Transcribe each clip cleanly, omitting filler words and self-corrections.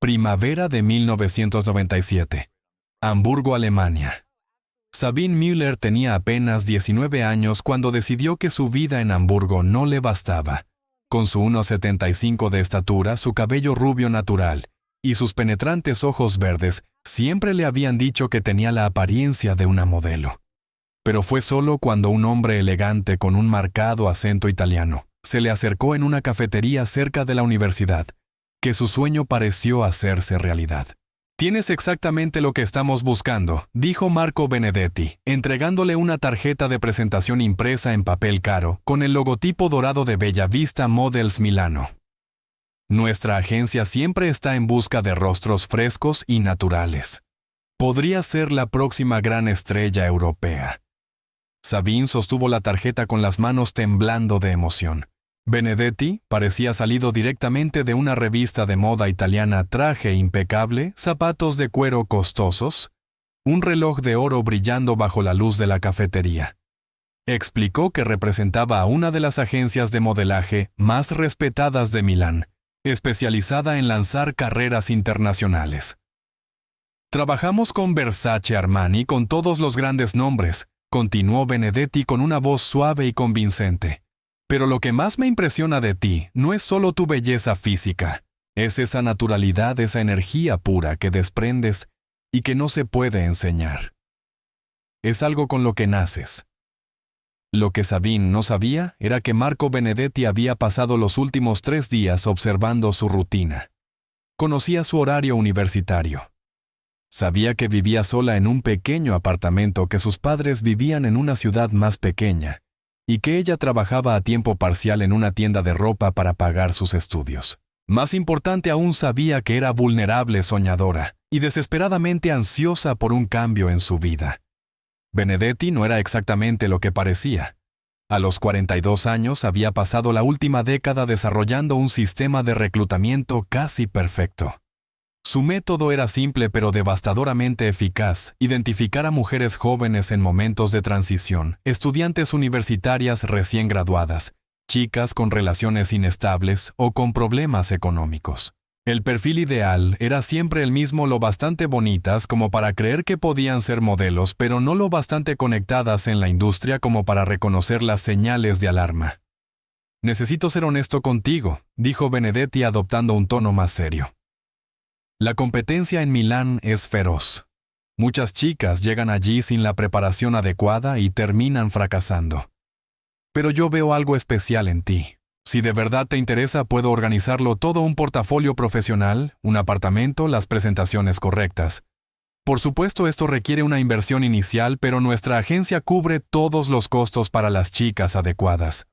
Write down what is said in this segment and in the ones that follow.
Primavera de 1997. Hamburgo, Alemania. Sabine Müller tenía apenas 19 años cuando decidió que su vida en Hamburgo no le bastaba. Con su 1,75 de estatura, su cabello rubio natural y sus penetrantes ojos verdes, siempre le habían dicho que tenía la apariencia de una modelo. Pero fue solo cuando un hombre elegante con un marcado acento italiano se le acercó en una cafetería cerca de la universidad, que su sueño pareció hacerse realidad. «Tienes exactamente lo que estamos buscando», dijo Marco Benedetti, entregándole una tarjeta de presentación impresa en papel caro con el logotipo dorado de Bella Vista Models Milano. «Nuestra agencia siempre está en busca de rostros frescos y naturales. Podría ser la próxima gran estrella europea». Sabine sostuvo la tarjeta con las manos temblando de emoción. Benedetti parecía salido directamente de una revista de moda italiana: traje impecable, zapatos de cuero costosos, un reloj de oro brillando bajo la luz de la cafetería. Explicó que representaba a una de las agencias de modelaje más respetadas de Milán, especializada en lanzar carreras internacionales. «Trabajamos con Versace, Armani, con todos los grandes nombres», continuó Benedetti con una voz suave y convincente. «Pero lo que más me impresiona de ti no es solo tu belleza física, es esa naturalidad, esa energía pura que desprendes y que no se puede enseñar. Es algo con lo que naces». Lo que Sabine no sabía era que Marco Benedetti había pasado los últimos 3 días observando su rutina. Conocía su horario universitario. Sabía que vivía sola en un pequeño apartamento, que sus padres vivían en una ciudad más pequeña, y que ella trabajaba a tiempo parcial en una tienda de ropa para pagar sus estudios. Más importante aún, sabía que era vulnerable, soñadora y desesperadamente ansiosa por un cambio en su vida. Benedetti no era exactamente lo que parecía. A los 42 años había pasado la última década desarrollando un sistema de reclutamiento casi perfecto. Su método era simple pero devastadoramente eficaz: identificar a mujeres jóvenes en momentos de transición, estudiantes universitarias recién graduadas, chicas con relaciones inestables o con problemas económicos. El perfil ideal era siempre el mismo: lo bastante bonitas como para creer que podían ser modelos, pero no lo bastante conectadas en la industria como para reconocer las señales de alarma. «Necesito ser honesto contigo», dijo Benedetti adoptando un tono más serio. «La competencia en Milán es feroz. Muchas chicas llegan allí sin la preparación adecuada y terminan fracasando. Pero yo veo algo especial en ti. Si de verdad te interesa, puedo organizarlo todo: un portafolio profesional, un apartamento, las presentaciones correctas. Por supuesto, esto requiere una inversión inicial, pero nuestra agencia cubre todos los costos para las chicas adecuadas».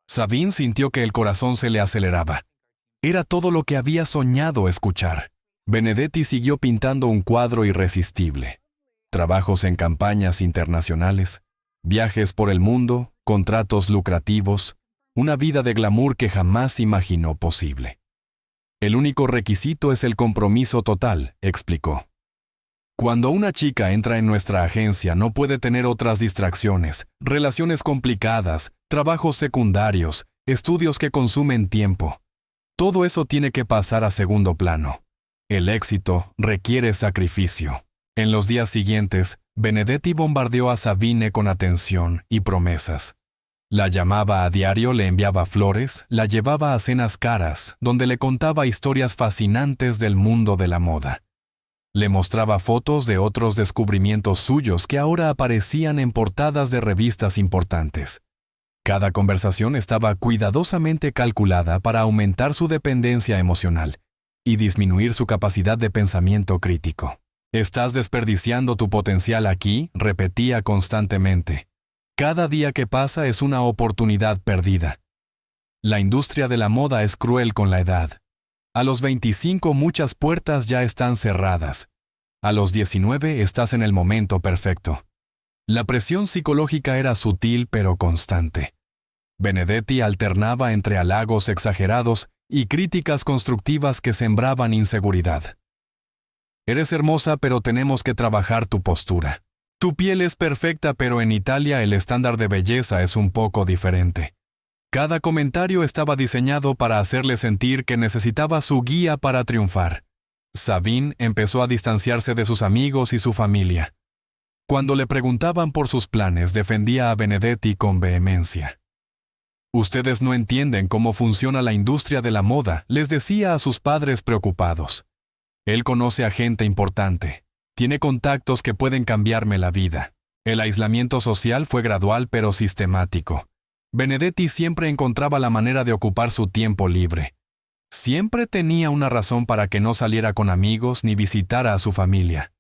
Sabine sintió que el corazón se le aceleraba. Era todo lo que había soñado escuchar. Benedetti siguió pintando un cuadro irresistible. Trabajos en campañas internacionales, viajes por el mundo, contratos lucrativos, una vida de glamour que jamás imaginó posible. «El único requisito es el compromiso total», explicó. «Cuando una chica entra en nuestra agencia no puede tener otras distracciones, relaciones complicadas, trabajos secundarios, estudios que consumen tiempo. Todo eso tiene que pasar a segundo plano. El éxito requiere sacrificio». En los días siguientes, Benedetti bombardeó a Sabine con atención y promesas. La llamaba a diario, le enviaba flores, la llevaba a cenas caras, donde le contaba historias fascinantes del mundo de la moda. Le mostraba fotos de otros descubrimientos suyos que ahora aparecían en portadas de revistas importantes. Cada conversación estaba cuidadosamente calculada para aumentar su dependencia emocional y disminuir su capacidad de pensamiento crítico. «Estás desperdiciando tu potencial aquí», repetía constantemente. «Cada día que pasa es una oportunidad perdida. La industria de la moda es cruel con la edad. A los 25 muchas puertas ya están cerradas. A los 19 estás en el momento perfecto». La presión psicológica era sutil pero constante. Benedetti alternaba entre halagos exagerados y críticas constructivas que sembraban inseguridad. «Eres hermosa, pero tenemos que trabajar tu postura. Tu piel es perfecta, pero en Italia el estándar de belleza es un poco diferente». Cada comentario estaba diseñado para hacerle sentir que necesitaba su guía para triunfar. Sabine empezó a distanciarse de sus amigos y su familia. Cuando le preguntaban por sus planes, defendía a Benedetti con vehemencia. «Ustedes no entienden cómo funciona la industria de la moda», les decía a sus padres preocupados. «Él conoce a gente importante. Tiene contactos que pueden cambiarme la vida». El aislamiento social fue gradual pero sistemático. Benedetti siempre encontraba la manera de ocupar su tiempo libre. Siempre tenía una razón para que no saliera con amigos ni visitara a su familia.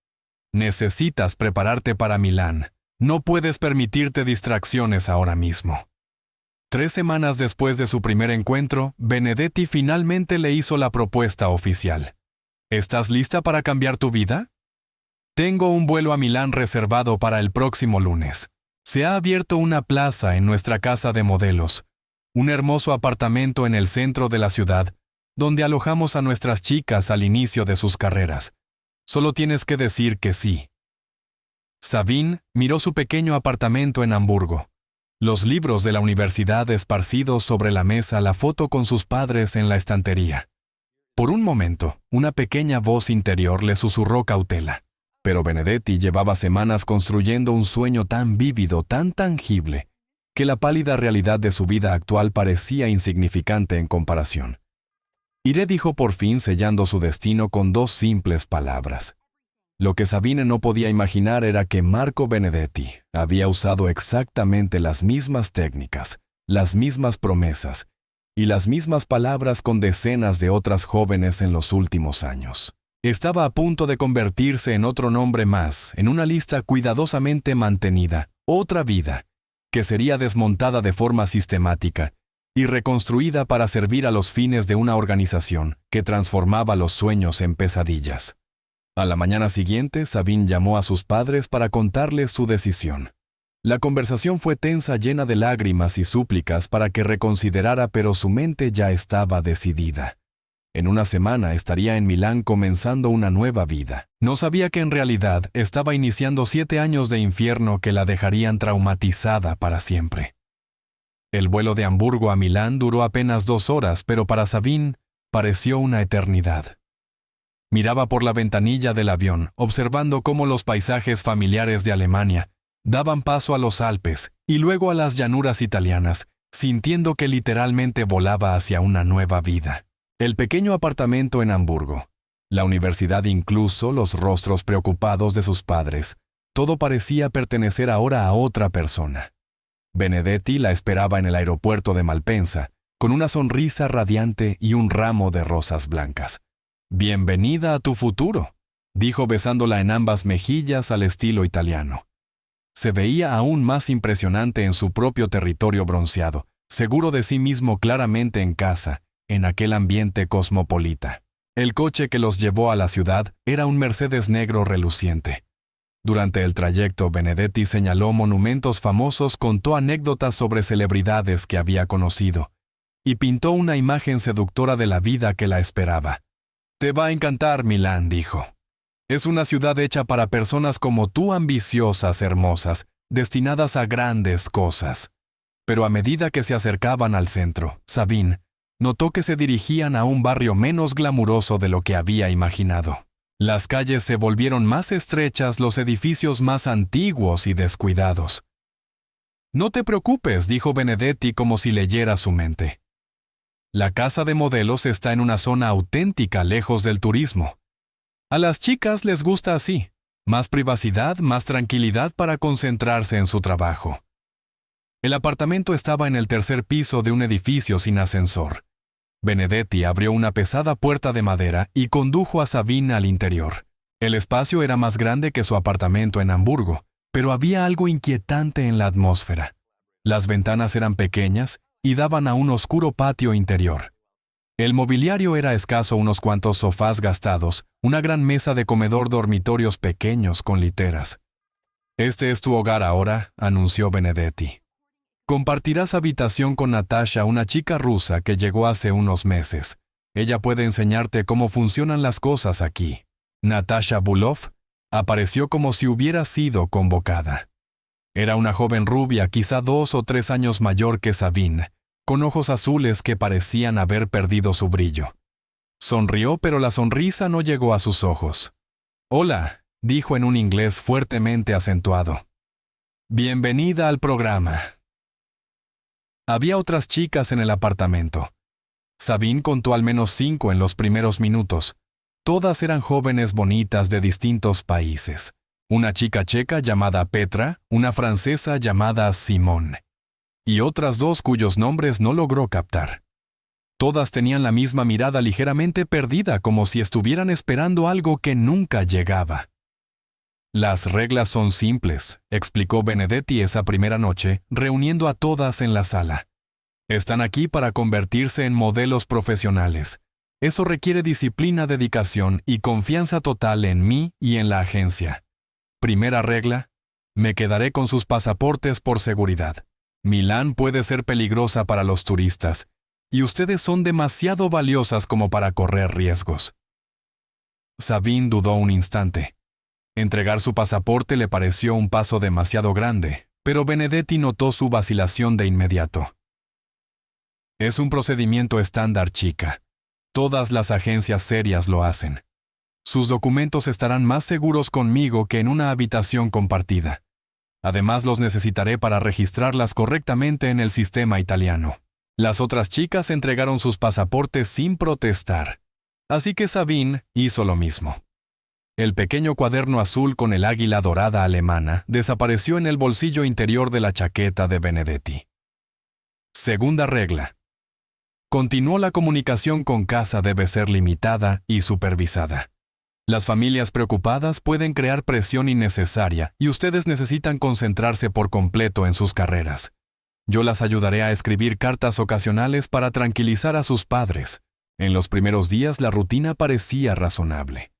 «Necesitas prepararte para Milán. No puedes permitirte distracciones ahora mismo». 3 semanas después de su primer encuentro, Benedetti finalmente le hizo la propuesta oficial. «¿Estás lista para cambiar tu vida? Tengo un vuelo a Milán reservado para el próximo lunes. Se ha abierto una plaza en nuestra casa de modelos, un hermoso apartamento en el centro de la ciudad, donde alojamos a nuestras chicas al inicio de sus carreras. Solo tienes que decir que sí». Sabine miró su pequeño apartamento en Hamburgo. Los libros de la universidad esparcidos sobre la mesa, la foto con sus padres en la estantería. Por un momento, una pequeña voz interior le susurró cautela. Pero Benedetti llevaba semanas construyendo un sueño tan vívido, tan tangible, que la pálida realidad de su vida actual parecía insignificante en comparación. «Iré», dijo por fin, sellando su destino con 2 simples palabras. Lo que Sabine no podía imaginar era que Marco Benedetti había usado exactamente las mismas técnicas, las mismas promesas y las mismas palabras con decenas de otras jóvenes en los últimos años. Estaba a punto de convertirse en otro nombre más, en una lista cuidadosamente mantenida, otra vida, que sería desmontada de forma sistemática y reconstruida para servir a los fines de una organización que transformaba los sueños en pesadillas. A la mañana siguiente, Sabine llamó a sus padres para contarles su decisión. La conversación fue tensa, llena de lágrimas y súplicas para que reconsiderara, pero su mente ya estaba decidida. En una semana estaría en Milán comenzando una nueva vida. No sabía que en realidad estaba iniciando 7 años de infierno que la dejarían traumatizada para siempre. El vuelo de Hamburgo a Milán duró apenas 2 horas, pero para Sabine pareció una eternidad. Miraba por la ventanilla del avión, observando cómo los paisajes familiares de Alemania daban paso a los Alpes y luego a las llanuras italianas, sintiendo que literalmente volaba hacia una nueva vida. El pequeño apartamento en Hamburgo, la universidad, incluso los rostros preocupados de sus padres, todo parecía pertenecer ahora a otra persona. Benedetti la esperaba en el aeropuerto de Malpensa, con una sonrisa radiante y un ramo de rosas blancas. «Bienvenida a tu futuro», dijo besándola en ambas mejillas al estilo italiano. Se veía aún más impresionante en su propio territorio bronceado, seguro de sí mismo, claramente en casa, en aquel ambiente cosmopolita. El coche que los llevó a la ciudad era un Mercedes negro reluciente. Durante el trayecto, Benedetti señaló monumentos famosos, contó anécdotas sobre celebridades que había conocido y pintó una imagen seductora de la vida que la esperaba. «Te va a encantar Milán», dijo. «Es una ciudad hecha para personas como tú, ambiciosas, hermosas, destinadas a grandes cosas». Pero a medida que se acercaban al centro, Sabine notó que se dirigían a un barrio menos glamuroso de lo que había imaginado. Las calles se volvieron más estrechas, los edificios más antiguos y descuidados. «No te preocupes», dijo Benedetti como si leyera su mente. «La casa de modelos está en una zona auténtica, lejos del turismo. A las chicas les gusta así, más privacidad, más tranquilidad para concentrarse en su trabajo». El apartamento estaba en el 3er piso de un edificio sin ascensor. Benedetti abrió una pesada puerta de madera y condujo a Sabine al interior. El espacio era más grande que su apartamento en Hamburgo, pero había algo inquietante en la atmósfera. Las ventanas eran pequeñas y daban a un oscuro patio interior. El mobiliario era escaso: unos cuantos sofás gastados, una gran mesa de comedor, dormitorios pequeños con literas. «Este es tu hogar ahora», anunció Benedetti. «Compartirás habitación con Natasha, una chica rusa que llegó hace unos meses. Ella puede enseñarte cómo funcionan las cosas aquí». Natasha Bulov apareció como si hubiera sido convocada. Era una joven rubia, quizá 2 o 3 años mayor que Sabine, con ojos azules que parecían haber perdido su brillo. Sonrió, pero la sonrisa no llegó a sus ojos. «Hola», dijo en un inglés fuertemente acentuado. «Bienvenida al programa». Había otras chicas en el apartamento. Sabine contó al menos 5 en los primeros minutos. Todas eran jóvenes bonitas de distintos países. Una chica checa llamada Petra, una francesa llamada Simone, y otras 2 cuyos nombres no logró captar. Todas tenían la misma mirada ligeramente perdida, como si estuvieran esperando algo que nunca llegaba. «Las reglas son simples», explicó Benedetti esa primera noche, reuniendo a todas en la sala. «Están aquí para convertirse en modelos profesionales. Eso requiere disciplina, dedicación y confianza total en mí y en la agencia. Primera regla: me quedaré con sus pasaportes por seguridad. Milán puede ser peligrosa para los turistas, y ustedes son demasiado valiosas como para correr riesgos». Sabine dudó un instante. Entregar su pasaporte le pareció un paso demasiado grande, pero Benedetti notó su vacilación de inmediato. «Es un procedimiento estándar, chica. Todas las agencias serias lo hacen. Sus documentos estarán más seguros conmigo que en una habitación compartida. Además, los necesitaré para registrarlas correctamente en el sistema italiano». Las otras chicas entregaron sus pasaportes sin protestar. Así que Sabine hizo lo mismo. El pequeño cuaderno azul con el águila dorada alemana desapareció en el bolsillo interior de la chaqueta de Benedetti. Segunda regla: continuó la comunicación con casa debe ser limitada y supervisada. Las familias preocupadas pueden crear presión innecesaria y ustedes necesitan concentrarse por completo en sus carreras. Yo las ayudaré a escribir cartas ocasionales para tranquilizar a sus padres. En los primeros días la rutina parecía razonable.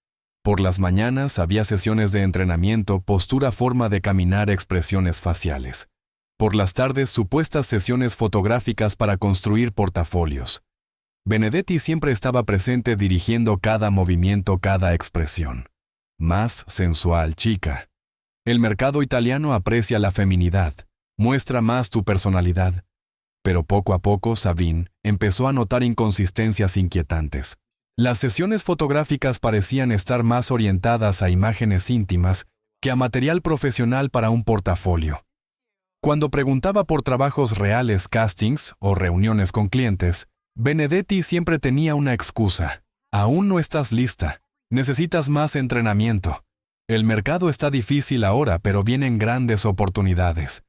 Por las mañanas había sesiones de entrenamiento, postura, forma de caminar, expresiones faciales. Por las tardes, supuestas sesiones fotográficas para construir portafolios. Benedetti siempre estaba presente dirigiendo cada movimiento, cada expresión. Más sensual, chica. El mercado italiano aprecia la feminidad, muestra más tu personalidad. Pero poco a poco Sabine empezó a notar inconsistencias inquietantes. Las sesiones fotográficas parecían estar más orientadas a imágenes íntimas que a material profesional para un portafolio. Cuando preguntaba por trabajos reales, castings o reuniones con clientes, Benedetti siempre tenía una excusa. «Aún no estás lista. Necesitas más entrenamiento. El mercado está difícil ahora, pero vienen grandes oportunidades».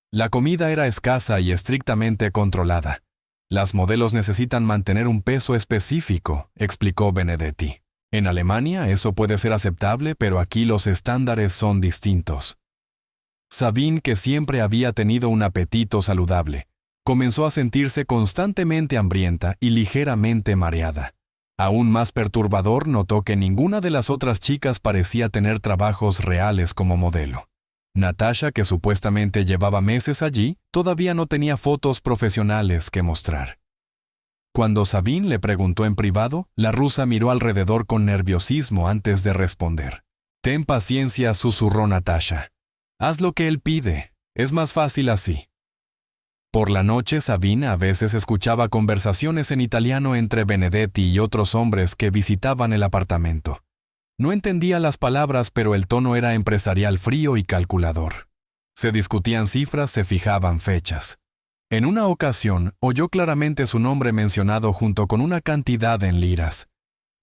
La comida era escasa y estrictamente controlada. «Las modelos necesitan mantener un peso específico», explicó Benedetti. «En Alemania eso puede ser aceptable, pero aquí los estándares son distintos». Sabine, que siempre había tenido un apetito saludable, comenzó a sentirse constantemente hambrienta y ligeramente mareada. Aún más perturbador, notó que ninguna de las otras chicas parecía tener trabajos reales como modelo. Natasha, que supuestamente llevaba meses allí, todavía no tenía fotos profesionales que mostrar. Cuando Sabine le preguntó en privado, la rusa miró alrededor con nerviosismo antes de responder. «Ten paciencia», susurró Natasha. «Haz lo que él pide. Es más fácil así». Por la noche, Sabine a veces escuchaba conversaciones en italiano entre Benedetti y otros hombres que visitaban el apartamento. No entendía las palabras, pero el tono era empresarial, frío y calculador. Se discutían cifras, se fijaban fechas. En una ocasión, oyó claramente su nombre mencionado junto con una cantidad en liras.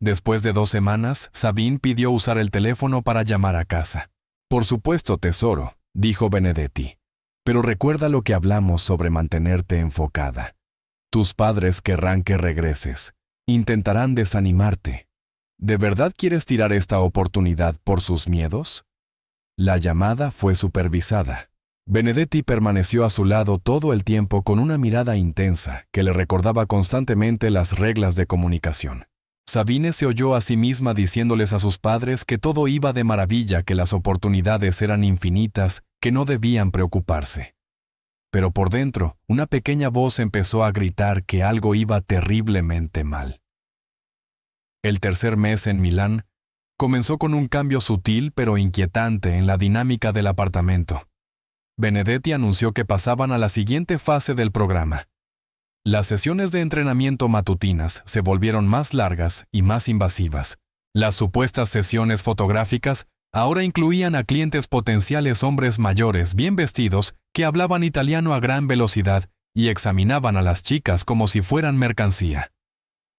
Después de 2 semanas, Sabine pidió usar el teléfono para llamar a casa. «Por supuesto, tesoro», dijo Benedetti. «Pero recuerda lo que hablamos sobre mantenerte enfocada. Tus padres querrán que regreses. Intentarán desanimarte. ¿De verdad quieres tirar esta oportunidad por sus miedos?». La llamada fue supervisada. Benedetti permaneció a su lado todo el tiempo con una mirada intensa que le recordaba constantemente las reglas de comunicación. Sabine se oyó a sí misma diciéndoles a sus padres que todo iba de maravilla, que las oportunidades eran infinitas, que no debían preocuparse. Pero por dentro, una pequeña voz empezó a gritar que algo iba terriblemente mal. El tercer mes en Milán comenzó con un cambio sutil pero inquietante en la dinámica del apartamento. Benedetti anunció que pasaban a la siguiente fase del programa. Las sesiones de entrenamiento matutinas se volvieron más largas y más invasivas. Las supuestas sesiones fotográficas ahora incluían a clientes potenciales hombres mayores bien vestidos que hablaban italiano a gran velocidad y examinaban a las chicas como si fueran mercancía.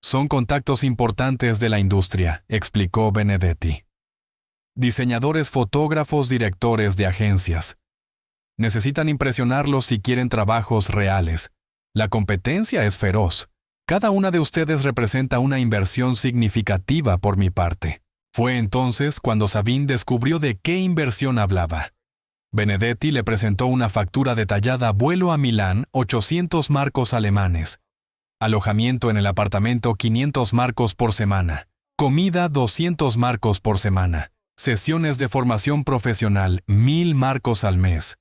Son contactos importantes de la industria, explicó Benedetti. Diseñadores, fotógrafos, directores de agencias. Necesitan impresionarlos si quieren trabajos reales. La competencia es feroz. Cada una de ustedes representa una inversión significativa por mi parte. Fue entonces cuando Sabine descubrió de qué inversión hablaba. Benedetti le presentó una factura detallada: vuelo a Milán, 800 marcos alemanes. Alojamiento en el apartamento, 500 marcos por semana. Comida, 200 marcos por semana. Sesiones de formación profesional, 1000 marcos al mes.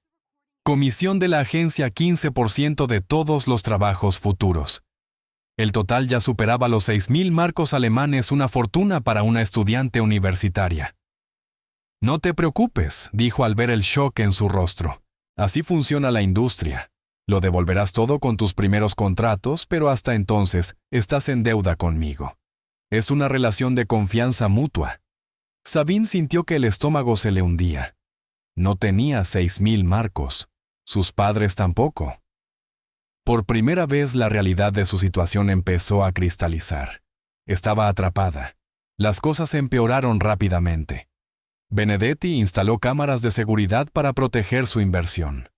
Comisión de la agencia, 15% de todos los trabajos futuros. El total ya superaba los 6.000 marcos alemanes, una fortuna para una estudiante universitaria. No te preocupes, dijo al ver el shock en su rostro. Así funciona la industria. Lo devolverás todo con tus primeros contratos, pero hasta entonces estás en deuda conmigo. Es una relación de confianza mutua. Sabine sintió que el estómago se le hundía. No tenía 6.000 marcos. Sus padres tampoco. Por primera vez la realidad de su situación empezó a cristalizar. Estaba atrapada. Las cosas empeoraron rápidamente. Benedetti instaló cámaras de seguridad para proteger su inversión.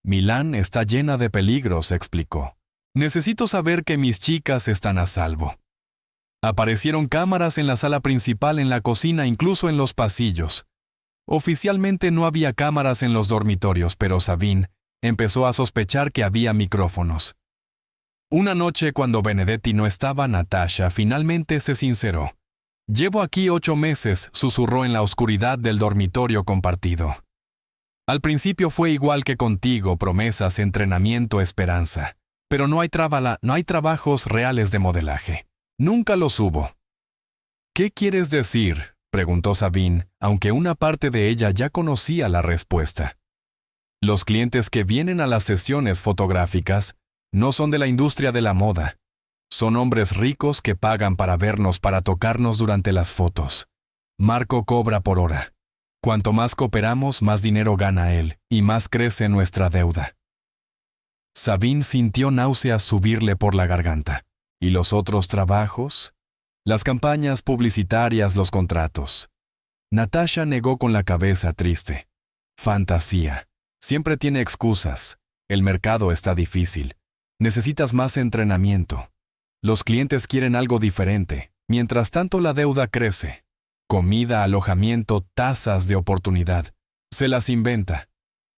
Milán está llena de peligros, explicó. Necesito saber que mis chicas están a salvo. Aparecieron cámaras en la sala principal, en la cocina, incluso en los pasillos. Oficialmente no había cámaras en los dormitorios, pero Sabine empezó a sospechar que había micrófonos. Una noche, cuando Benedetti no estaba, Natasha finalmente se sinceró. «Llevo aquí 8 meses», susurró en la oscuridad del dormitorio compartido. «Al principio fue igual que contigo: promesas, entrenamiento, esperanza. Pero no hay trabajos reales de modelaje. Nunca los hubo». «¿Qué quieres decir?», preguntó Sabine, aunque una parte de ella ya conocía la respuesta. Los clientes que vienen a las sesiones fotográficas no son de la industria de la moda. Son hombres ricos que pagan para vernos, para tocarnos durante las fotos. Marco cobra por hora. Cuanto más cooperamos, más dinero gana él, y más crece nuestra deuda. Sabine sintió náuseas subirle por la garganta. ¿Y los otros trabajos? Las campañas publicitarias, los contratos. Natasha negó con la cabeza, triste. Fantasía. Siempre tiene excusas. El mercado está difícil. Necesitas más entrenamiento. Los clientes quieren algo diferente. Mientras tanto, la deuda crece. Comida, alojamiento, tasas de oportunidad. Se las inventa.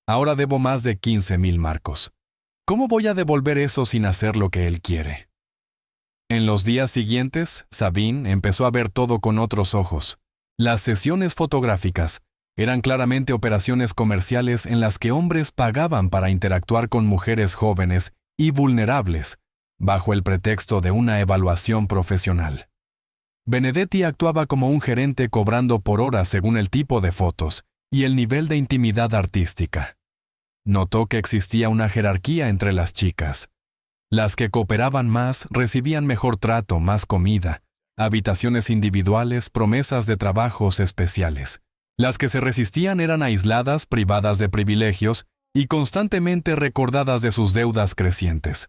Ahora debo más de 15.000 marcos. ¿Cómo voy a devolver eso sin hacer lo que él quiere? En los días siguientes, Sabine empezó a ver todo con otros ojos. Las sesiones fotográficas eran claramente operaciones comerciales en las que hombres pagaban para interactuar con mujeres jóvenes y vulnerables, bajo el pretexto de una evaluación profesional. Benedetti actuaba como un gerente, cobrando por hora según el tipo de fotos y el nivel de intimidad artística. Notó que existía una jerarquía entre las chicas. Las que cooperaban más recibían mejor trato, más comida, habitaciones individuales, promesas de trabajos especiales. Las que se resistían eran aisladas, privadas de privilegios y constantemente recordadas de sus deudas crecientes.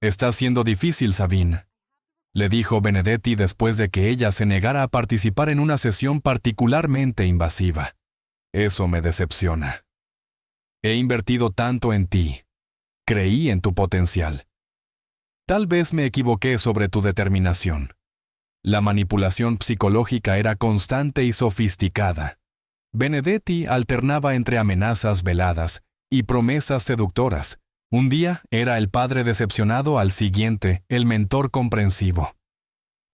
«Está siendo difícil, Sabine», le dijo Benedetti después de que ella se negara a participar en una sesión particularmente invasiva. «Eso me decepciona. He invertido tanto en ti. Creí en tu potencial. Tal vez me equivoqué sobre tu determinación». La manipulación psicológica era constante y sofisticada. Benedetti alternaba entre amenazas veladas y promesas seductoras. Un día era el padre decepcionado, al siguiente el mentor comprensivo.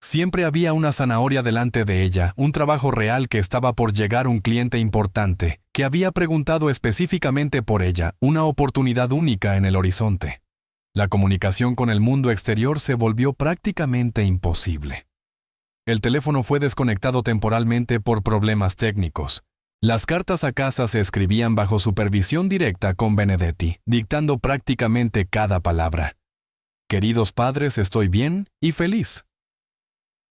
Siempre había una zanahoria delante de ella, un trabajo real que estaba por llegar, un cliente importante que había preguntado específicamente por ella, una oportunidad única en el horizonte. La comunicación con el mundo exterior se volvió prácticamente imposible. El teléfono fue desconectado temporalmente por problemas técnicos. Las cartas a casa se escribían bajo supervisión directa con Benedetti, dictando prácticamente cada palabra. Queridos padres, estoy bien y feliz.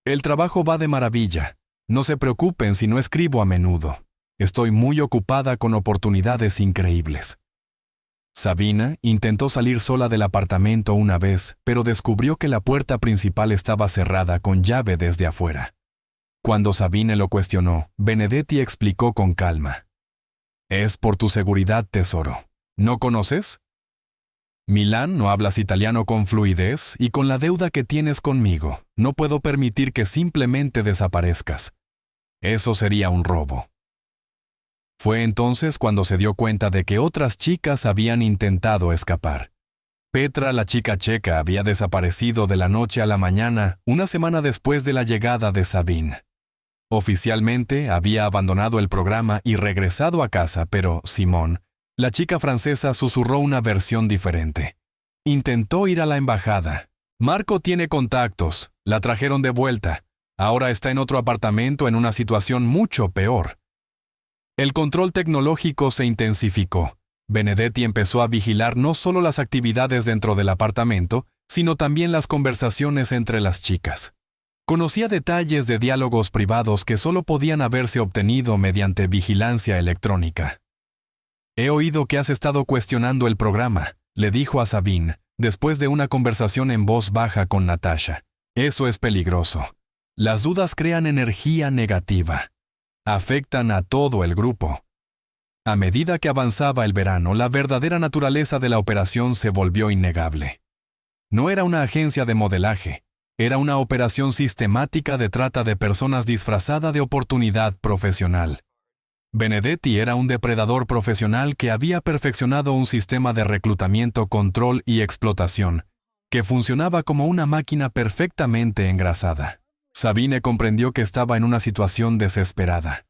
El trabajo va de maravilla. No se preocupen si no escribo a menudo. Estoy muy ocupada con oportunidades increíbles. Sabina intentó salir sola del apartamento una vez, pero descubrió que la puerta principal estaba cerrada con llave desde afuera. Cuando Sabine lo cuestionó, Benedetti explicó con calma. Es por tu seguridad, tesoro. ¿No conoces? Milán, no hablas italiano con fluidez y con la deuda que tienes conmigo, no puedo permitir que simplemente desaparezcas. Eso sería un robo. Fue entonces cuando se dio cuenta de que otras chicas habían intentado escapar. Petra, la chica checa, había desaparecido de la noche a la mañana, una semana después de la llegada de Sabine. Oficialmente había abandonado el programa y regresado a casa, pero Simone, la chica francesa, susurró una versión diferente. Intentó ir a la embajada. Marco tiene contactos, la trajeron de vuelta. Ahora está en otro apartamento en una situación mucho peor. El control tecnológico se intensificó. Benedetti empezó a vigilar no solo las actividades dentro del apartamento, sino también las conversaciones entre las chicas. Conocía detalles de diálogos privados que solo podían haberse obtenido mediante vigilancia electrónica. He oído que has estado cuestionando el programa, le dijo a Sabine, después de una conversación en voz baja con Natasha. Eso es peligroso. Las dudas crean energía negativa. Afectan a todo el grupo. A medida que avanzaba el verano, la verdadera naturaleza de la operación se volvió innegable. No era una agencia de modelaje, era una operación sistemática de trata de personas disfrazada de oportunidad profesional. Benedetti era un depredador profesional que había perfeccionado un sistema de reclutamiento, control y explotación, que funcionaba como una máquina perfectamente engrasada. Sabine comprendió que estaba en una situación desesperada.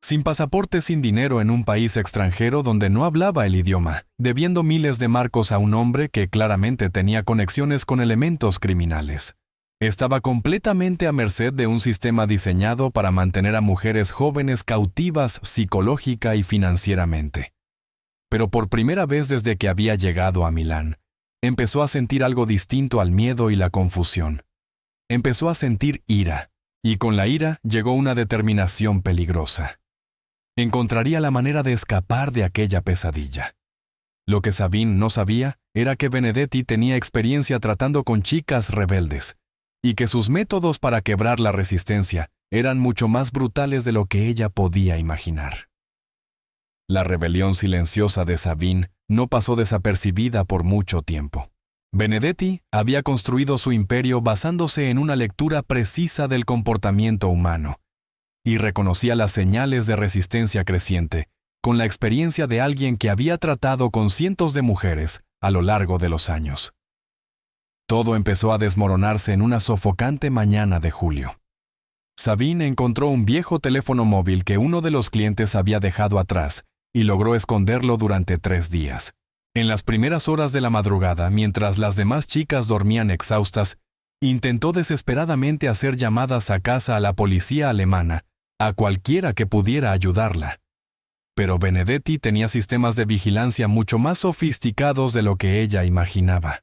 Sin pasaporte, sin dinero en un país extranjero donde no hablaba el idioma, debiendo miles de marcos a un hombre que claramente tenía conexiones con elementos criminales. Estaba completamente a merced de un sistema diseñado para mantener a mujeres jóvenes cautivas psicológica y financieramente. Pero por primera vez desde que había llegado a Milán, empezó a sentir algo distinto al miedo y la confusión. Empezó a sentir ira, y con la ira llegó una determinación peligrosa. Encontraría la manera de escapar de aquella pesadilla. Lo que Sabine no sabía era que Benedetti tenía experiencia tratando con chicas rebeldes, y que sus métodos para quebrar la resistencia eran mucho más brutales de lo que ella podía imaginar. La rebelión silenciosa de Sabine no pasó desapercibida por mucho tiempo. Benedetti había construido su imperio basándose en una lectura precisa del comportamiento humano, y reconocía las señales de resistencia creciente, con la experiencia de alguien que había tratado con cientos de mujeres a lo largo de los años. Todo empezó a desmoronarse en una sofocante mañana de julio. Sabine encontró un viejo teléfono móvil que uno de los clientes había dejado atrás y logró esconderlo durante 3 días. En las primeras horas de la madrugada, mientras las demás chicas dormían exhaustas, intentó desesperadamente hacer llamadas a casa a la policía alemana, a cualquiera que pudiera ayudarla. Pero Benedetti tenía sistemas de vigilancia mucho más sofisticados de lo que ella imaginaba.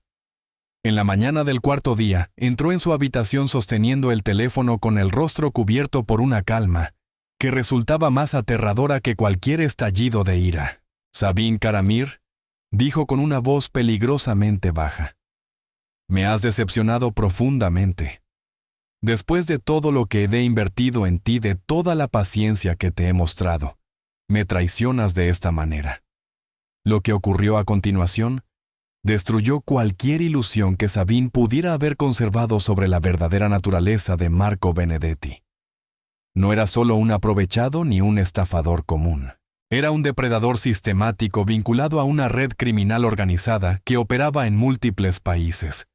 En la mañana del 4.º día, entró en su habitación sosteniendo el teléfono con el rostro cubierto por una calma, que resultaba más aterradora que cualquier estallido de ira. Sabine Karamir, dijo con una voz peligrosamente baja. Me has decepcionado profundamente. Después de todo lo que he invertido en ti, de toda la paciencia que te he mostrado, me traicionas de esta manera. Lo que ocurrió a continuación destruyó cualquier ilusión que Sabine pudiera haber conservado sobre la verdadera naturaleza de Marco Benedetti. No era solo un aprovechado ni un estafador común. Era un depredador sistemático vinculado a una red criminal organizada que operaba en múltiples países.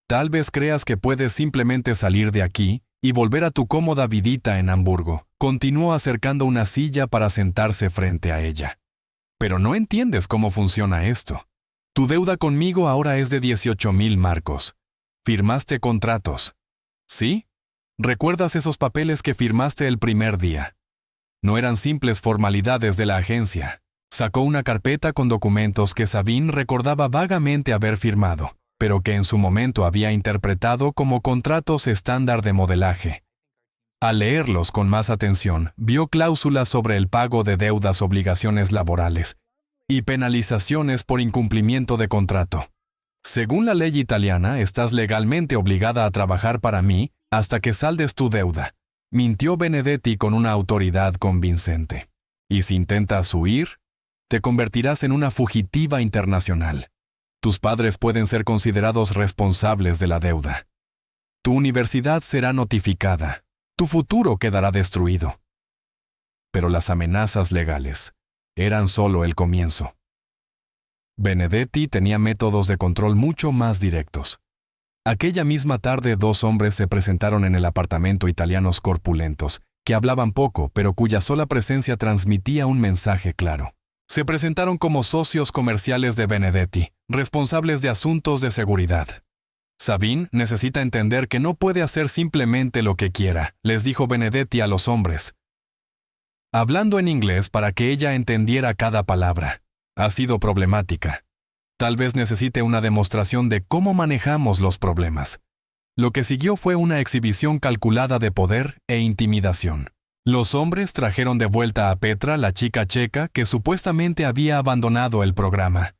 Tal vez creas que puedes simplemente salir de aquí y volver a tu cómoda vidita en Hamburgo. Continuó acercando una silla para sentarse frente a ella. Pero no entiendes cómo funciona esto. Tu deuda conmigo ahora es de 18.000 marcos. Firmaste contratos. ¿Sí? ¿Recuerdas esos papeles que firmaste el primer día? No eran simples formalidades de la agencia. Sacó una carpeta con documentos que Sabine recordaba vagamente haber firmado, pero que en su momento había interpretado como contratos estándar de modelaje. Al leerlos con más atención, vio cláusulas sobre el pago de deudas, obligaciones laborales y penalizaciones por incumplimiento de contrato. Según la ley italiana, estás legalmente obligada a trabajar para mí hasta que saldes tu deuda, mintió Benedetti con una autoridad convincente. Y si intentas huir, te convertirás en una fugitiva internacional. Tus padres pueden ser considerados responsables de la deuda. Tu universidad será notificada. Tu futuro quedará destruido. Pero las amenazas legales eran solo el comienzo. Benedetti tenía métodos de control mucho más directos. Aquella misma tarde 2 hombres se presentaron en el apartamento, italianos corpulentos, que hablaban poco, pero cuya sola presencia transmitía un mensaje claro. Se presentaron como socios comerciales de Benedetti, responsables de asuntos de seguridad. Sabine necesita entender que no puede hacer simplemente lo que quiera, les dijo Benedetti a los hombres, hablando en inglés para que ella entendiera cada palabra. Ha sido problemática. Tal vez necesite una demostración de cómo manejamos los problemas. Lo que siguió fue una exhibición calculada de poder e intimidación. Los hombres trajeron de vuelta a Petra, la chica checa que supuestamente había abandonado el programa.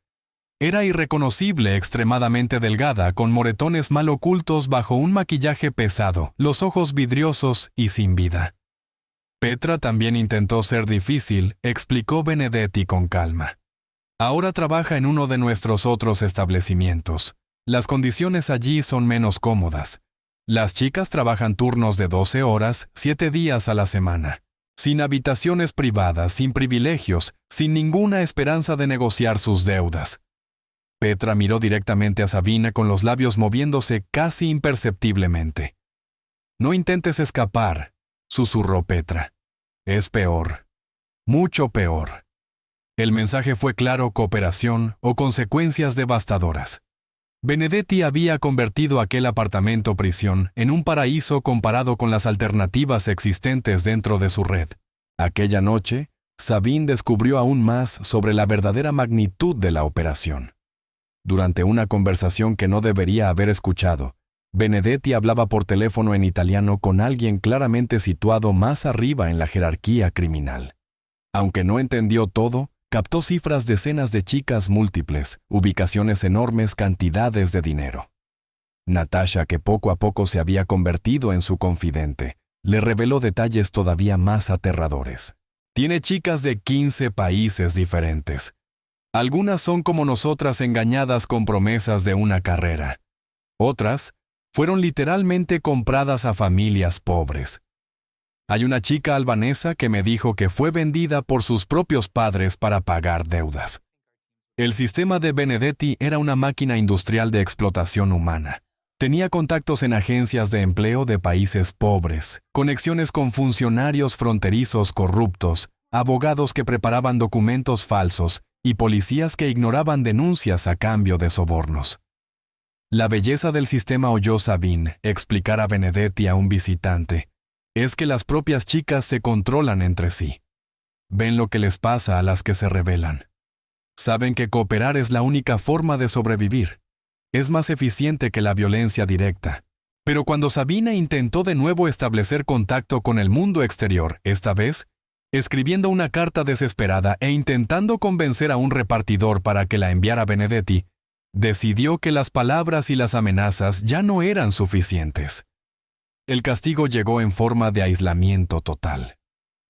Era irreconocible, extremadamente delgada, con moretones mal ocultos bajo un maquillaje pesado, los ojos vidriosos y sin vida. Petra también intentó ser difícil, explicó Benedetti con calma. Ahora trabaja en uno de nuestros otros establecimientos. Las condiciones allí son menos cómodas. Las chicas trabajan turnos de 12 horas, 7 días a la semana. Sin habitaciones privadas, sin privilegios, sin ninguna esperanza de negociar sus deudas. Petra miró directamente a Sabine con los labios moviéndose casi imperceptiblemente. No intentes escapar, susurró Petra. Es peor. Mucho peor. El mensaje fue claro: cooperación o consecuencias devastadoras. Benedetti había convertido aquel apartamento prisión en un paraíso comparado con las alternativas existentes dentro de su red. Aquella noche, Sabine descubrió aún más sobre la verdadera magnitud de la operación. Durante una conversación que no debería haber escuchado, Benedetti hablaba por teléfono en italiano con alguien claramente situado más arriba en la jerarquía criminal. Aunque no entendió todo, captó cifras, decenas de chicas múltiples, ubicaciones enormes, cantidades de dinero. Natasha, que poco a poco se había convertido en su confidente, le reveló detalles todavía más aterradores. Tiene chicas de 15 países diferentes. Algunas son como nosotras, engañadas con promesas de una carrera. Otras fueron literalmente compradas a familias pobres. Hay una chica albanesa que me dijo que fue vendida por sus propios padres para pagar deudas. El sistema de Benedetti era una máquina industrial de explotación humana. Tenía contactos en agencias de empleo de países pobres, conexiones con funcionarios fronterizos corruptos, abogados que preparaban documentos falsos y policías que ignoraban denuncias a cambio de sobornos. La belleza del sistema, oyó Sabine explicar a Benedetti a un visitante, es que las propias chicas se controlan entre sí. Ven lo que les pasa a las que se rebelan. Saben que cooperar es la única forma de sobrevivir. Es más eficiente que la violencia directa. Pero cuando Sabine intentó de nuevo establecer contacto con el mundo exterior, esta vez, escribiendo una carta desesperada e intentando convencer a un repartidor para que la enviara a Benedetti, decidió que las palabras y las amenazas ya no eran suficientes. El castigo llegó en forma de aislamiento total.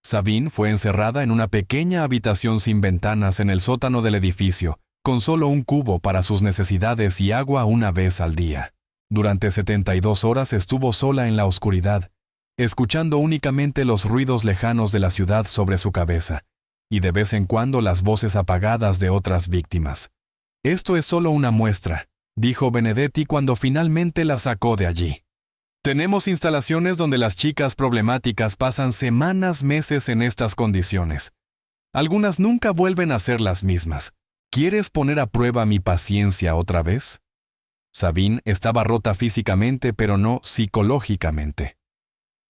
Sabine fue encerrada en una pequeña habitación sin ventanas en el sótano del edificio, con solo un cubo para sus necesidades y agua una vez al día. Durante 72 horas estuvo sola en la oscuridad, escuchando únicamente los ruidos lejanos de la ciudad sobre su cabeza, y de vez en cuando las voces apagadas de otras víctimas. Esto es solo una muestra, dijo Benedetti cuando finalmente la sacó de allí. Tenemos instalaciones donde las chicas problemáticas pasan semanas, meses en estas condiciones. Algunas nunca vuelven a ser las mismas. ¿Quieres poner a prueba mi paciencia otra vez? Sabine estaba rota físicamente, pero no psicológicamente.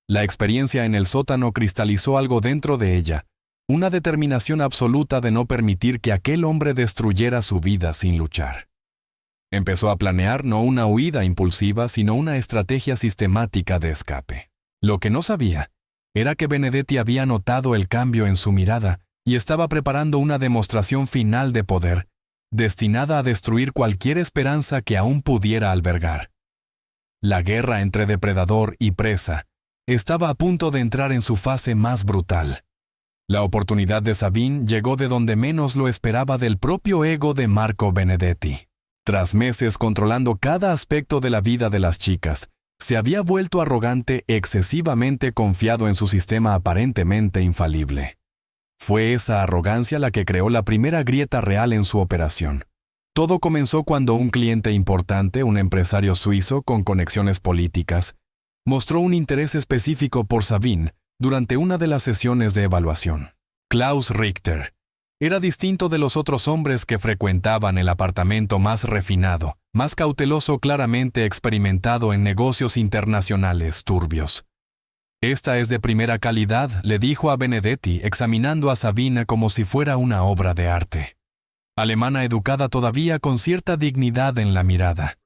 La experiencia en el sótano cristalizó algo dentro de ella, una determinación absoluta de no permitir que aquel hombre destruyera su vida sin luchar. Empezó a planear no una huida impulsiva, sino una estrategia sistemática de escape. Lo que no sabía era que Benedetti había notado el cambio en su mirada y estaba preparando una demostración final de poder, destinada a destruir cualquier esperanza que aún pudiera albergar. La guerra entre depredador y presa estaba a punto de entrar en su fase más brutal. La oportunidad de Sabine llegó de donde menos lo esperaba, del propio ego de Marco Benedetti. Tras meses controlando cada aspecto de la vida de las chicas, se había vuelto arrogante, excesivamente confiado en su sistema aparentemente infalible. Fue esa arrogancia la que creó la primera grieta real en su operación. Todo comenzó cuando un cliente importante, un empresario suizo con conexiones políticas, mostró un interés específico por Sabine durante una de las sesiones de evaluación. Klaus Richter era distinto de los otros hombres que frecuentaban el apartamento más refinado, más cauteloso, claramente experimentado en negocios internacionales turbios. «Esta es de primera calidad», le dijo a Benedetti, examinando a Sabine como si fuera una obra de arte. Alemana educada, todavía con cierta dignidad en la mirada.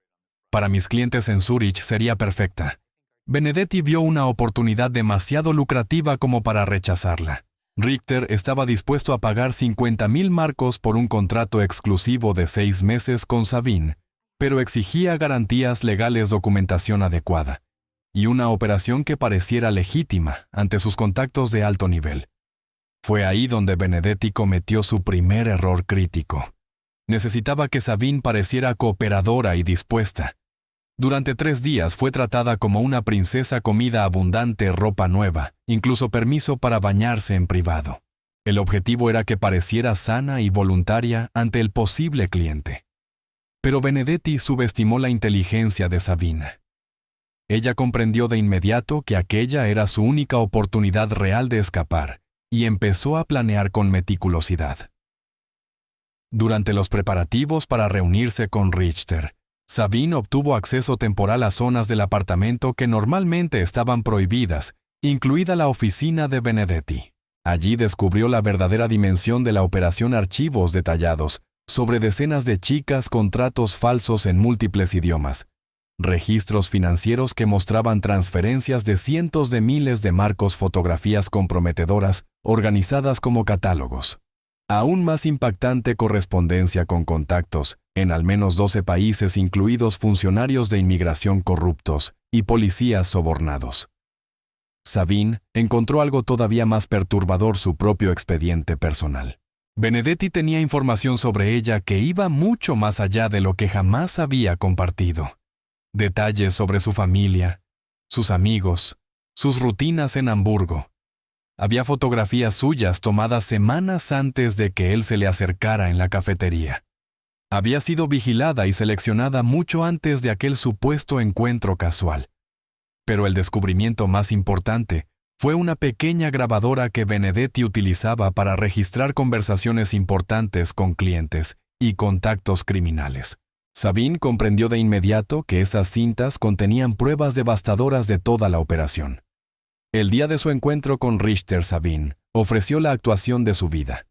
«Para mis clientes en Zúrich sería perfecta». Benedetti vio una oportunidad demasiado lucrativa como para rechazarla. Richter estaba dispuesto a pagar 50.000 marcos por un contrato exclusivo de 6 meses con Sabine, pero exigía garantías legales, documentación adecuada y una operación que pareciera legítima ante sus contactos de alto nivel. Fue ahí donde Benedetti cometió su primer error crítico. Necesitaba que Sabine pareciera cooperadora y dispuesta. Durante 3 días fue tratada como una princesa, comida abundante, ropa nueva, incluso permiso para bañarse en privado. El objetivo era que pareciera sana y voluntaria ante el posible cliente. Pero Benedetti subestimó la inteligencia de Sabine. Ella comprendió de inmediato que aquella era su única oportunidad real de escapar, y empezó a planear con meticulosidad. Durante los preparativos para reunirse con Richter, Sabine obtuvo acceso temporal a zonas del apartamento que normalmente estaban prohibidas, incluida la oficina de Benedetti. Allí descubrió la verdadera dimensión de la operación: archivos detallados sobre decenas de chicas, contratos falsos en múltiples idiomas, registros financieros que mostraban transferencias de cientos de miles de marcos, fotografías comprometedoras organizadas como catálogos. Aún más impactante, correspondencia con contactos en al menos 12 países, incluidos funcionarios de inmigración corruptos y policías sobornados. Sabine encontró algo todavía más perturbador: su propio expediente personal. Benedetti tenía información sobre ella que iba mucho más allá de lo que jamás había compartido. Detalles sobre su familia, sus amigos, sus rutinas en Hamburgo. Había fotografías suyas tomadas semanas antes de que él se le acercara en la cafetería. Había sido vigilada y seleccionada mucho antes de aquel supuesto encuentro casual. Pero el descubrimiento más importante fue una pequeña grabadora que Benedetti utilizaba para registrar conversaciones importantes con clientes y contactos criminales. Sabine comprendió de inmediato que esas cintas contenían pruebas devastadoras de toda la operación. El día de su encuentro con Richter, Sabine ofreció la actuación de su vida.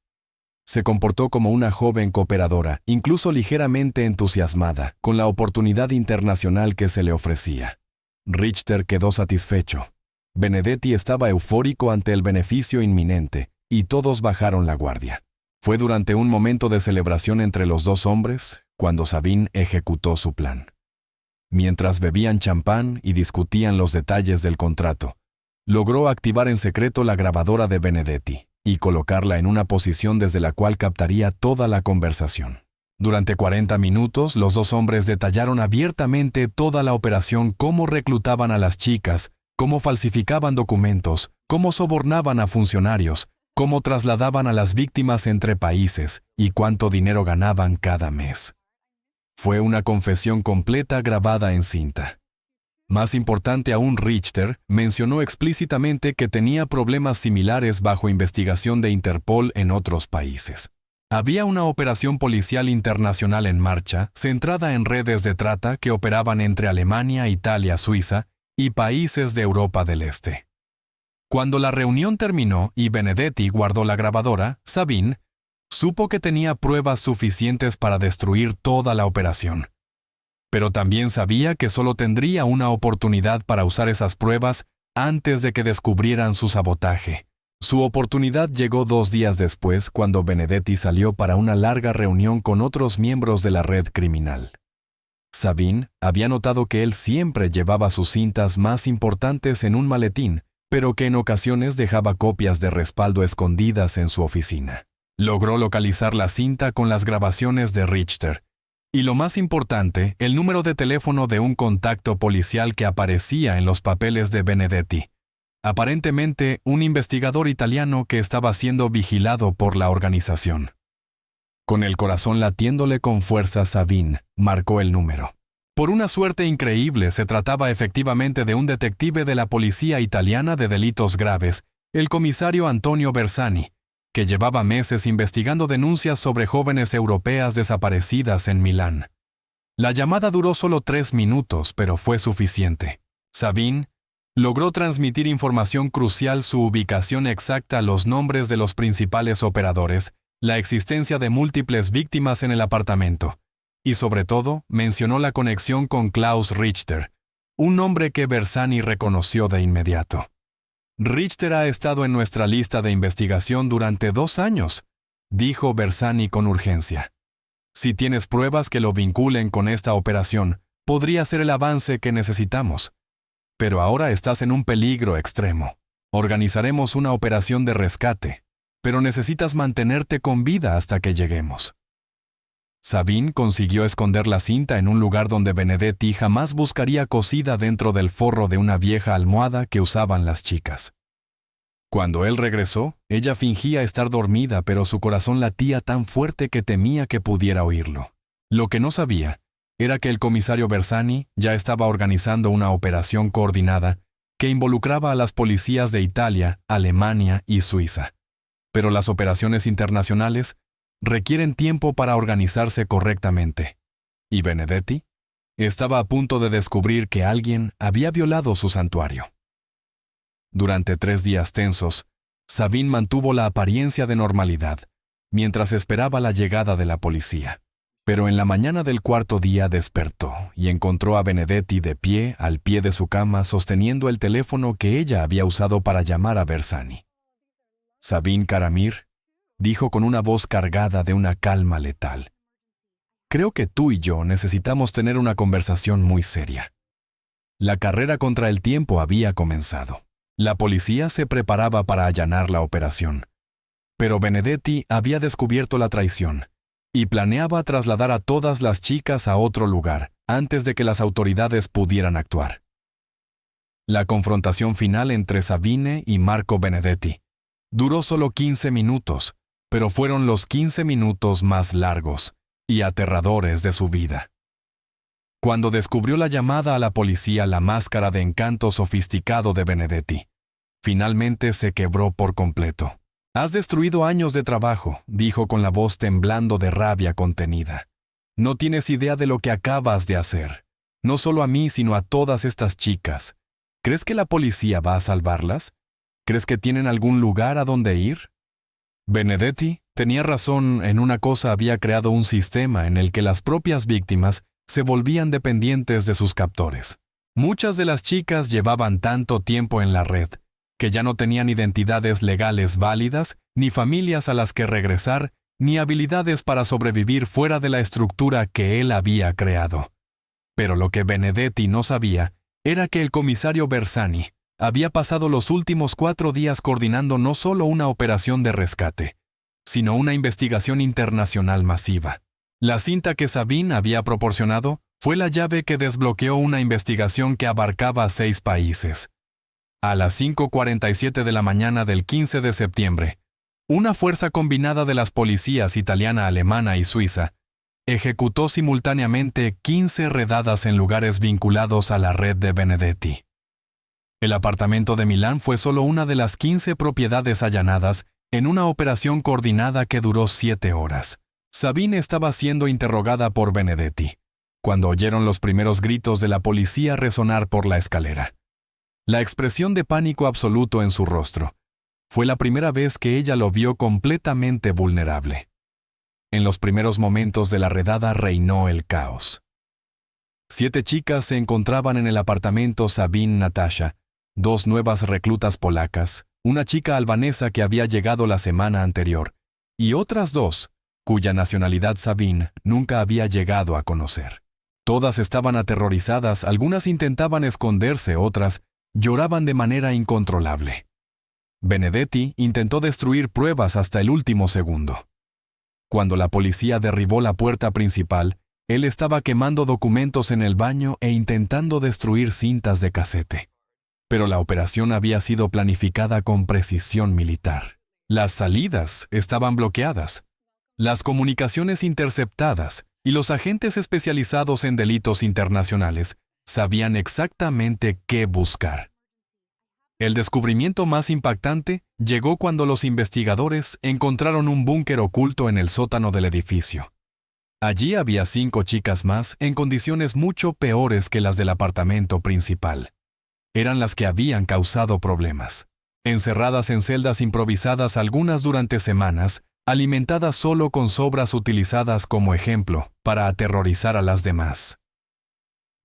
Se comportó como una joven cooperadora, incluso ligeramente entusiasmada con la oportunidad internacional que se le ofrecía. Richter quedó satisfecho. Benedetti estaba eufórico ante el beneficio inminente, y todos bajaron la guardia. Fue durante un momento de celebración entre los dos hombres cuando Sabine ejecutó su plan. Mientras bebían champán y discutían los detalles del contrato, logró activar en secreto la grabadora de Benedetti y colocarla en una posición desde la cual captaría toda la conversación. Durante 40 minutos, los dos hombres detallaron abiertamente toda la operación: cómo reclutaban a las chicas, cómo falsificaban documentos, cómo sobornaban a funcionarios, cómo trasladaban a las víctimas entre países y cuánto dinero ganaban cada mes. Fue una confesión completa grabada en cinta. Más importante aún, Richter mencionó explícitamente que tenía problemas similares bajo investigación de Interpol en otros países. Había una operación policial internacional en marcha, centrada en redes de trata que operaban entre Alemania, Italia, Suiza y países de Europa del Este. Cuando la reunión terminó y Benedetti guardó la grabadora, Sabine supo que tenía pruebas suficientes para destruir toda la operación. Pero también sabía que solo tendría una oportunidad para usar esas pruebas antes de que descubrieran su sabotaje. Su oportunidad llegó 2 días después, cuando Benedetti salió para una larga reunión con otros miembros de la red criminal. Sabine había notado que él siempre llevaba sus cintas más importantes en un maletín, pero que en ocasiones dejaba copias de respaldo escondidas en su oficina. Logró localizar la cinta con las grabaciones de Richter, y lo más importante, el número de teléfono de un contacto policial que aparecía en los papeles de Benedetti. Aparentemente, un investigador italiano que estaba siendo vigilado por la organización. Con el corazón latiéndole con fuerza, Sabine marcó el número. Por una suerte increíble, se trataba efectivamente de un detective de la policía italiana de delitos graves, el comisario Antonio Bersani, que llevaba meses investigando denuncias sobre jóvenes europeas desaparecidas en Milán. La llamada duró solo 3 minutos, pero fue suficiente. Sabine logró transmitir información crucial: su ubicación exacta, los nombres de los principales operadores, la existencia de múltiples víctimas en el apartamento, y sobre todo, mencionó la conexión con Klaus Richter, un nombre que Bersani reconoció de inmediato. Richter ha estado en nuestra lista de investigación durante 2 años, dijo Bersani con urgencia. Si tienes pruebas que lo vinculen con esta operación, podría ser el avance que necesitamos. Pero ahora estás en un peligro extremo. Organizaremos una operación de rescate, pero necesitas mantenerte con vida hasta que lleguemos. Sabine consiguió esconder la cinta en un lugar donde Benedetti jamás buscaría, cosida dentro del forro de una vieja almohada que usaban las chicas. Cuando él regresó, ella fingía estar dormida, pero su corazón latía tan fuerte que temía que pudiera oírlo. Lo que no sabía era que el comisario Bersani ya estaba organizando una operación coordinada que involucraba a las policías de Italia, Alemania y Suiza. Pero las operaciones internacionales requieren tiempo para organizarse correctamente. Y Benedetti estaba a punto de descubrir que alguien había violado su santuario. Durante 3 días tensos, Sabine mantuvo la apariencia de normalidad, mientras esperaba la llegada de la policía. Pero en la mañana del 4.º día despertó y encontró a Benedetti de pie al pie de su cama, sosteniendo el teléfono que ella había usado para llamar a Bersani. Sabine Caramir dijo con una voz cargada de una calma letal: «Creo que tú y yo necesitamos tener una conversación muy seria». La carrera contra el tiempo había comenzado. La policía se preparaba para allanar la operación. Pero Benedetti había descubierto la traición y planeaba trasladar a todas las chicas a otro lugar antes de que las autoridades pudieran actuar. La confrontación final entre Sabine y Marco Benedetti duró solo 15 minutos, pero fueron los 15 minutos más largos y aterradores de su vida. Cuando descubrió la llamada a la policía, la máscara de encanto sofisticado de Benedetti finalmente se quebró por completo. «Has destruido años de trabajo», dijo con la voz temblando de rabia contenida. «No tienes idea de lo que acabas de hacer. No solo a mí, sino a todas estas chicas. ¿Crees que la policía va a salvarlas? ¿Crees que tienen algún lugar a donde ir?» Benedetti tenía razón en una cosa: había creado un sistema en el que las propias víctimas se volvían dependientes de sus captores. Muchas de las chicas llevaban tanto tiempo en la red que ya no tenían identidades legales válidas, ni familias a las que regresar, ni habilidades para sobrevivir fuera de la estructura que él había creado. Pero lo que Benedetti no sabía era que el comisario Bersani había pasado los últimos 4 días coordinando no solo una operación de rescate, sino una investigación internacional masiva. La cinta que Sabine había proporcionado fue la llave que desbloqueó una investigación que abarcaba 6 países. A las 5:47 de la mañana del 15 de septiembre, una fuerza combinada de las policías italiana, alemana y suiza ejecutó simultáneamente 15 redadas en lugares vinculados a la red de Benedetti. El apartamento de Milán fue solo una de las 15 propiedades allanadas en una operación coordinada que duró 7 horas. Sabine estaba siendo interrogada por Benedetti cuando oyeron los primeros gritos de la policía resonar por la escalera. La expresión de pánico absoluto en su rostro fue la primera vez que ella lo vio completamente vulnerable. En los primeros momentos de la redada reinó el caos. 7 chicas se encontraban en el apartamento Sabine Natasha, 2 nuevas reclutas polacas, una chica albanesa que había llegado la semana anterior, y otras 2, cuya nacionalidad Sabine nunca había llegado a conocer. Todas estaban aterrorizadas, algunas intentaban esconderse, otras lloraban de manera incontrolable. Benedetti intentó destruir pruebas hasta el último segundo. Cuando la policía derribó la puerta principal, él estaba quemando documentos en el baño e intentando destruir cintas de casete. Pero la operación había sido planificada con precisión militar. Las salidas estaban bloqueadas, las comunicaciones interceptadas, y los agentes especializados en delitos internacionales sabían exactamente qué buscar. El descubrimiento más impactante llegó cuando los investigadores encontraron un búnker oculto en el sótano del edificio. Allí había 5 chicas más en condiciones mucho peores que las del apartamento principal. Eran las que habían causado problemas. Encerradas en celdas improvisadas algunas durante semanas, alimentadas solo con sobras utilizadas como ejemplo para aterrorizar a las demás.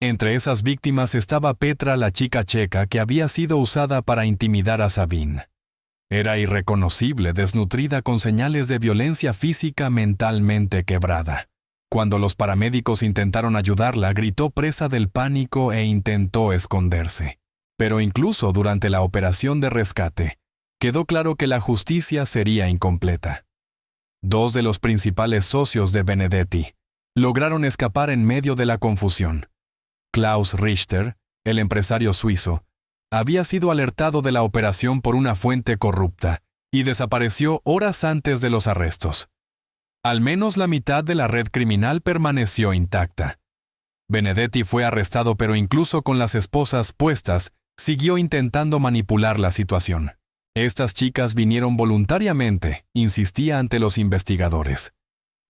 Entre esas víctimas estaba Petra, la chica checa que había sido usada para intimidar a Sabine. Era irreconocible, desnutrida con señales de violencia física, mentalmente quebrada. Cuando los paramédicos intentaron ayudarla, gritó presa del pánico e intentó esconderse. Pero incluso durante la operación de rescate, quedó claro que la justicia sería incompleta. 2 de los principales socios de Benedetti lograron escapar en medio de la confusión. Klaus Richter, el empresario suizo, había sido alertado de la operación por una fuente corrupta y desapareció horas antes de los arrestos. Al menos la mitad de la red criminal permaneció intacta. Benedetti fue arrestado, pero incluso con las esposas puestas, siguió intentando manipular la situación. Estas chicas vinieron voluntariamente, insistía ante los investigadores.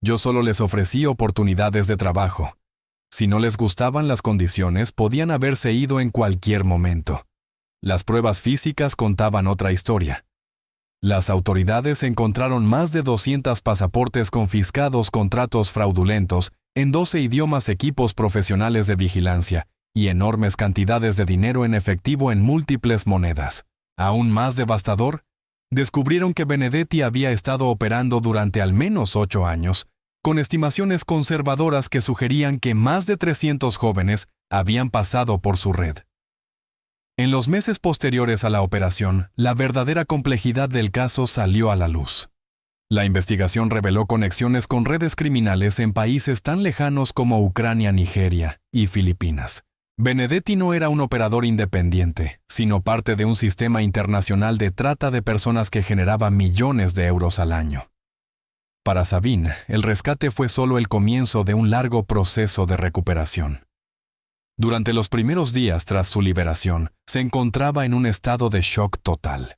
Yo solo les ofrecí oportunidades de trabajo. Si no les gustaban las condiciones, podían haberse ido en cualquier momento. Las pruebas físicas contaban otra historia. Las autoridades encontraron más de 200 pasaportes confiscados, contratos fraudulentos, en 12 idiomas, equipos profesionales de vigilancia y enormes cantidades de dinero en efectivo en múltiples monedas. Aún más devastador, descubrieron que Benedetti había estado operando durante al menos 8 años, con estimaciones conservadoras que sugerían que más de 300 jóvenes habían pasado por su red. En los meses posteriores a la operación, la verdadera complejidad del caso salió a la luz. La investigación reveló conexiones con redes criminales en países tan lejanos como Ucrania, Nigeria y Filipinas. Benedetti no era un operador independiente, sino parte de un sistema internacional de trata de personas que generaba millones de euros al año. Para Sabine, el rescate fue solo el comienzo de un largo proceso de recuperación. Durante los primeros días tras su liberación, se encontraba en un estado de shock total.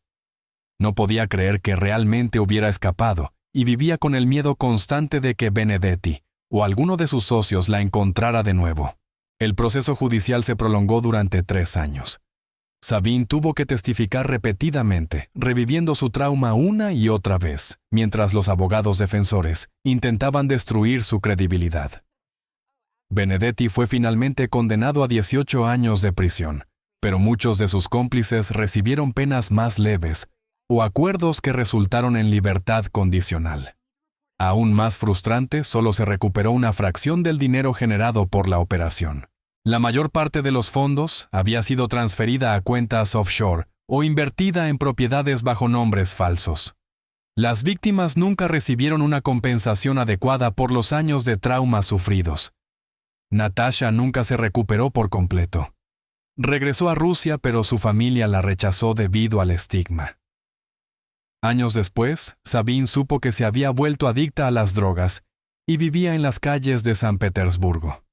No podía creer que realmente hubiera escapado y vivía con el miedo constante de que Benedetti o alguno de sus socios la encontrara de nuevo. El proceso judicial se prolongó durante 3 años. Sabine tuvo que testificar repetidamente, reviviendo su trauma una y otra vez, mientras los abogados defensores intentaban destruir su credibilidad. Benedetti fue finalmente condenado a 18 años de prisión, pero muchos de sus cómplices recibieron penas más leves o acuerdos que resultaron en libertad condicional. Aún más frustrante, solo se recuperó una fracción del dinero generado por la operación. La mayor parte de los fondos había sido transferida a cuentas offshore o invertida en propiedades bajo nombres falsos. Las víctimas nunca recibieron una compensación adecuada por los años de trauma sufridos. Natasha nunca se recuperó por completo. Regresó a Rusia, pero su familia la rechazó debido al estigma. Años después, Sabine supo que se había vuelto adicta a las drogas y vivía en las calles de San Petersburgo.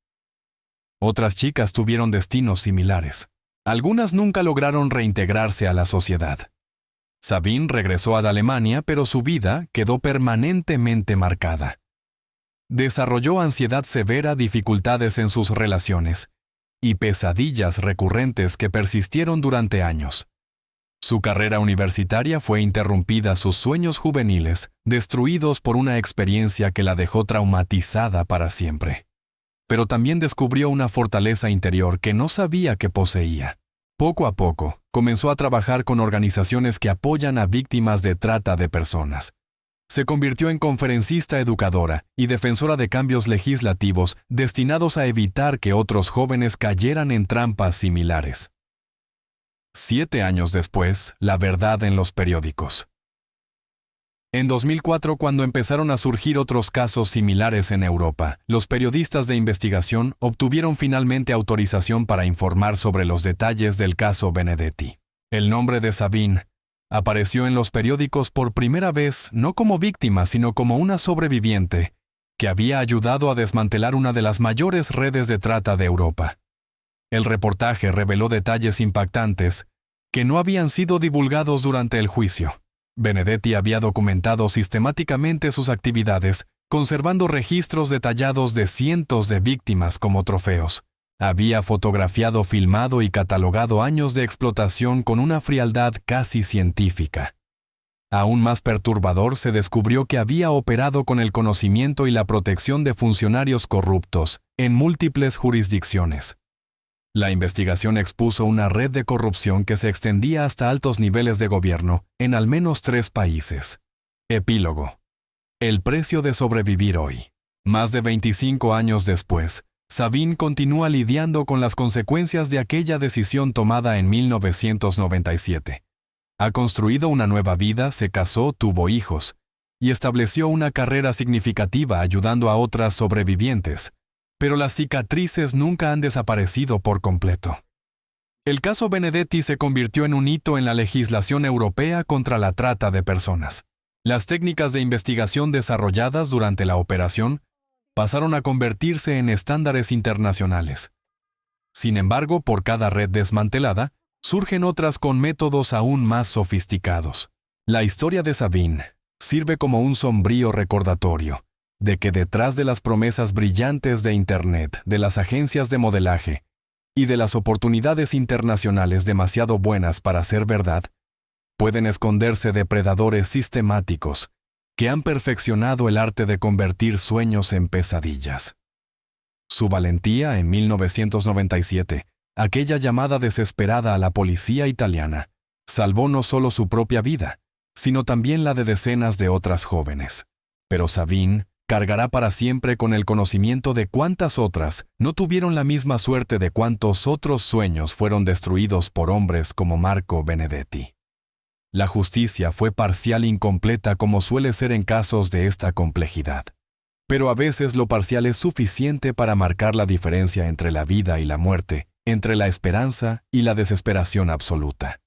Otras chicas tuvieron destinos similares. Algunas nunca lograron reintegrarse a la sociedad. Sabine regresó a Alemania, pero su vida quedó permanentemente marcada. Desarrolló ansiedad severa, dificultades en sus relaciones y pesadillas recurrentes que persistieron durante años. Su carrera universitaria fue interrumpida, sus sueños juveniles destruidos por una experiencia que la dejó traumatizada para siempre. pero también descubrió una fortaleza interior que no sabía que poseía. Poco a poco, comenzó a trabajar con organizaciones que apoyan a víctimas de trata de personas. Se convirtió en conferencista educadora y defensora de cambios legislativos destinados a evitar que otros jóvenes cayeran en trampas similares. 7 años después, la verdad en los periódicos. En 2004, cuando empezaron a surgir otros casos similares en Europa, los periodistas de investigación obtuvieron finalmente autorización para informar sobre los detalles del caso Benedetti. El nombre de Sabine apareció en los periódicos por primera vez no como víctima, sino como una sobreviviente que había ayudado a desmantelar una de las mayores redes de trata de Europa. El reportaje reveló detalles impactantes que no habían sido divulgados durante el juicio. Benedetti había documentado sistemáticamente sus actividades, conservando registros detallados de cientos de víctimas como trofeos. Había fotografiado, filmado y catalogado años de explotación con una frialdad casi científica. Aún más perturbador, se descubrió que había operado con el conocimiento y la protección de funcionarios corruptos en múltiples jurisdicciones. La investigación expuso una red de corrupción que se extendía hasta altos niveles de gobierno en al menos 3 países. Epílogo. El precio de sobrevivir hoy. Más de 25 años después, Sabine continúa lidiando con las consecuencias de aquella decisión tomada en 1997. Ha construido una nueva vida, se casó, tuvo hijos, y estableció una carrera significativa ayudando a otras sobrevivientes. Pero las cicatrices nunca han desaparecido por completo. El caso Benedetti se convirtió en un hito en la legislación europea contra la trata de personas. Las técnicas de investigación desarrolladas durante la operación pasaron a convertirse en estándares internacionales. Sin embargo, por cada red desmantelada, surgen otras con métodos aún más sofisticados. La historia de Sabine sirve como un sombrío recordatorio de que detrás de las promesas brillantes de Internet, de las agencias de modelaje y de las oportunidades internacionales demasiado buenas para ser verdad, pueden esconderse depredadores sistemáticos que han perfeccionado el arte de convertir sueños en pesadillas. Su valentía en 1997, aquella llamada desesperada a la policía italiana, salvó no solo su propia vida, sino también la de decenas de otras jóvenes. Pero Sabine cargará para siempre con el conocimiento de cuántas otras no tuvieron la misma suerte, de cuántos otros sueños fueron destruidos por hombres como Marco Benedetti. La justicia fue parcial e incompleta, como suele ser en casos de esta complejidad. Pero a veces lo parcial es suficiente para marcar la diferencia entre la vida y la muerte, entre la esperanza y la desesperación absoluta.